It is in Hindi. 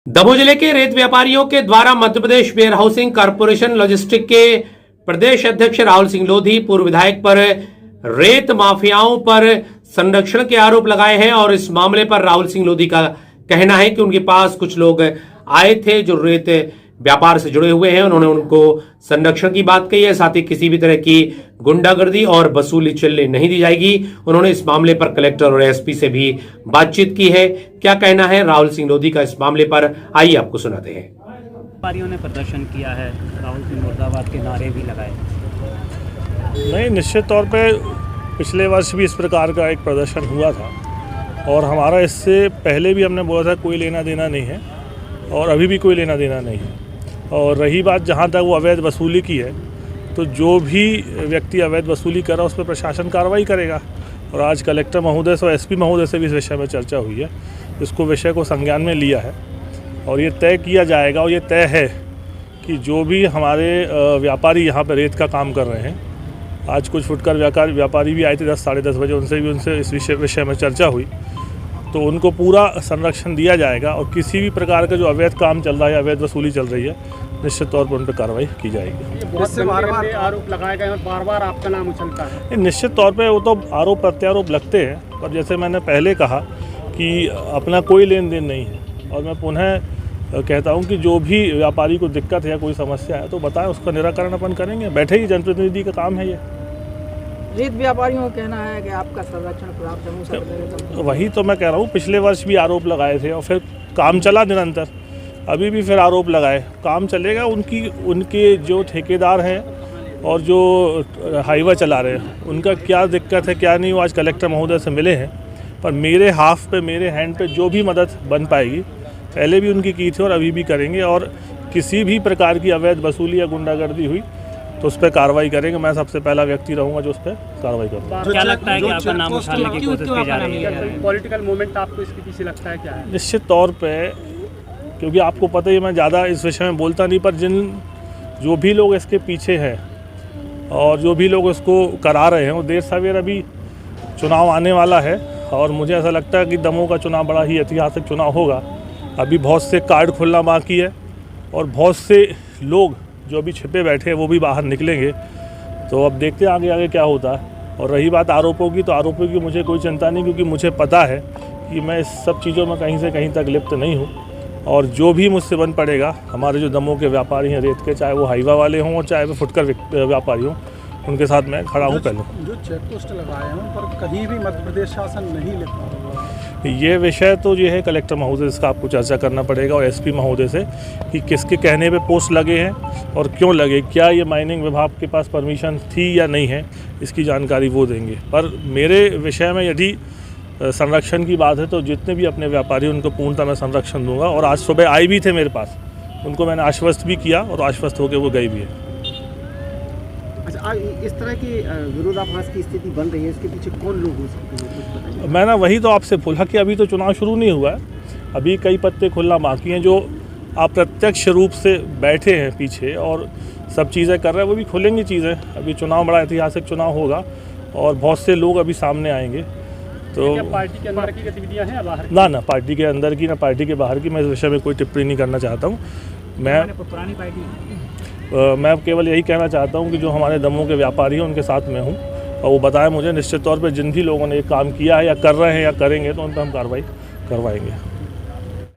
दमोह जिले के रेत व्यापारियों के द्वारा Madhya Pradesh where housing corporation logistic के प्रदेश अध्यक्ष राहुल सिंह लोधी पूर्व विधायक पर रेत माफियाओं पर संरक्षण के आरोप लगाए हैं और इस मामले पर राहुल सिंह लोधी का कहना है कि उनके पास कुछ लोग आए थे जो रेत व्यापार से जुड़े हुए हैं। उन्होंने उनको संरक्षण की बात कही है, साथ ही किसी भी तरह की गुंडागर्दी और वसूली चलने नहीं दी जाएगी। उन्होंने इस मामले पर कलेक्टर और एसपी से भी बातचीत की है। क्या कहना है राहुल सिंह लोधी का इस मामले पर, आइए आपको सुनाते हैं। व्यापारियों ने प्रदर्शन किया है, राहुल सिंह मुर्दाबाद के नारे भी लगाए। नहीं, निश्चित तौर पे पिछले वर्ष भी इस प्रकार का एक प्रदर्शन हुआ था और हमारा इससे पहले भी हमने बोला था कोई लेना देना नहीं है और अभी भी कोई लेना देना नहीं है। और रही बात जहाँ तक वो अवैध वसूली की है, तो जो भी व्यक्ति अवैध वसूली कर रहा है उस पर प्रशासन कार्रवाई करेगा। और आज कलेक्टर महोदय से और एसपी महोदय से भी इस विषय में चर्चा हुई है, इसको विषय को संज्ञान में लिया है और ये तय किया जाएगा। और ये तय है कि जो भी हमारे व्यापारी यहाँ पर रेत का काम कर रहे हैं, आज कुछ फुटकर व्यापारी भी आए थे 10 साढ़े 10 बजे, उनसे इस विषय में चर्चा हुई, तो उनको पूरा संरक्षण दिया जाएगा। और किसी भी प्रकार का जो अवैध काम चल रहा है, अवैध वसूली चल रही है, निश्चित तौर पर उन पर कार्रवाई की जाएगी। बहुत से बार-बार आरोप लगाए गए और बार-बार आपका नाम उछलता है। निश्चित तौर पे वो तो आरोप प्रत्यारोप लगते हैं, पर जैसे मैंने पहले कहा कि अपना कोई लेन देन नहीं है। और मैं पुनः कहता हूँ कि जो भी व्यापारी को दिक्कत है या कोई समस्या है तो बताएं, उसका निराकरण अपन करेंगे। बैठे ही जनप्रतिनिधि का काम है ये। रेत व्यापारियों का कहना है कि आपका संरक्षण प्राप्त है। वही तो मैं कह रहा हूँ, पिछले वर्ष भी आरोप लगाए थे और फिर काम चला निरंतर, अभी भी फिर आरोप लगाए, काम चलेगा। उनके जो ठेकेदार हैं और जो हाईवे चला रहे हैं, उनका क्या दिक्कत है क्या नहीं, वो आज कलेक्टर महोदय से मिले हैं। पर मेरे हाथ पे, मेरे हैंड पे जो भी मदद बन पाएगी, पहले भी उनकी की थी और अभी भी करेंगे। और किसी भी प्रकार की अवैध वसूली या गुंडागर्दी हुई तो उस पर कार्रवाई करेंगे। मैं सबसे पहला व्यक्ति रहूँगा जो उस पर कार्रवाई करूँगा। क्या लगता है कि आपका नाम उछालने की कोशिश की जा रही है? पॉलिटिकल मूवमेंट आपको इसके पीछे लगता है क्या है? निश्चित तौर पे, क्योंकि आपको पता ही मैं ज़्यादा इस विषय में बोलता नहीं, पर जो भी लोग इसके पीछे हैं और जो भी लोग इसको करा रहे हैं, वो देर सवेर अभी चुनाव आने वाला है और मुझे ऐसा लगता है कि दमोह का चुनाव बड़ा ही ऐतिहासिक चुनाव होगा। अभी बहुत से कार्ड खुलना बाकी है और बहुत से लोग जो अभी छिपे बैठे हैं वो भी बाहर निकलेंगे। तो अब देखते हैं आगे क्या होता है। और रही बात आरोपों की, तो आरोपों की मुझे कोई चिंता नहीं, क्योंकि मुझे पता है कि मैं इस सब चीज़ों में कहीं से कहीं तक लिप्त नहीं हूँ। और जो भी मुझसे बन पड़ेगा, हमारे जो दमोह के व्यापारी हैं रेत के, चाहे वो हाईवा वाले हों और चाहे वो फुटकर व्यापारी हों, उनके साथ मैं खड़ा हूँ। पहले जो चेक पोस्ट लगाए हैं उन पर कहीं भी मध्य प्रदेश शासन नहीं लिख पा रहा। ये विषय तो ये है कलेक्टर महोदय, इसका आपको चर्चा करना पड़ेगा और एसपी महोदय से कि किसके कहने पे पोस्ट लगे हैं और क्यों लगे, क्या ये माइनिंग विभाग के पास परमिशन थी या नहीं है, इसकी जानकारी वो देंगे। पर मेरे विषय में यदि संरक्षण की बात है तो जितने भी अपने व्यापारी उनको पूर्णतः मैं संरक्षण दूंगा। और आज सुबह आए भी थे मेरे पास, उनको मैंने आश्वस्त भी किया और आश्वस्त होकर वो गए भी है। अच्छा, इस तरह की विरोधाभास की स्थिति बन रही है, इसके पीछे कौन लोग हो सकते हैं, कुछ बताइए। मैं ना वही तो आपसे बोला कि अभी तो चुनाव शुरू नहीं हुआ है, अभी कई पत्ते खुलना बाकी हैं। जो अप्रत्यक्ष रूप से बैठे हैं पीछे और सब चीज़ें कर रहे हैं, वो भी खुलेंगी चीज़ें। अभी चुनाव बड़ा ऐतिहासिक चुनाव होगा और बहुत से लोग अभी सामने आएंगे। तो क्या पार्टी के अंदर की गतिविधियां हैं या बाहर? ना पार्टी के अंदर की ना पार्टी के बाहर की, मैं इस विषय में कोई टिप्पणी नहीं करना चाहता हूँ। पुरानी पार्टी मैं केवल यही कहना चाहता हूँ कि जो हमारे दमोह के व्यापारी हैं उनके साथ में हूँ और वो बताएं मुझे। निश्चित तौर पे जिन भी लोगों ने ये काम किया है या कर रहे हैं या करेंगे, तो उन पर हम कार्रवाई करवाएंगे।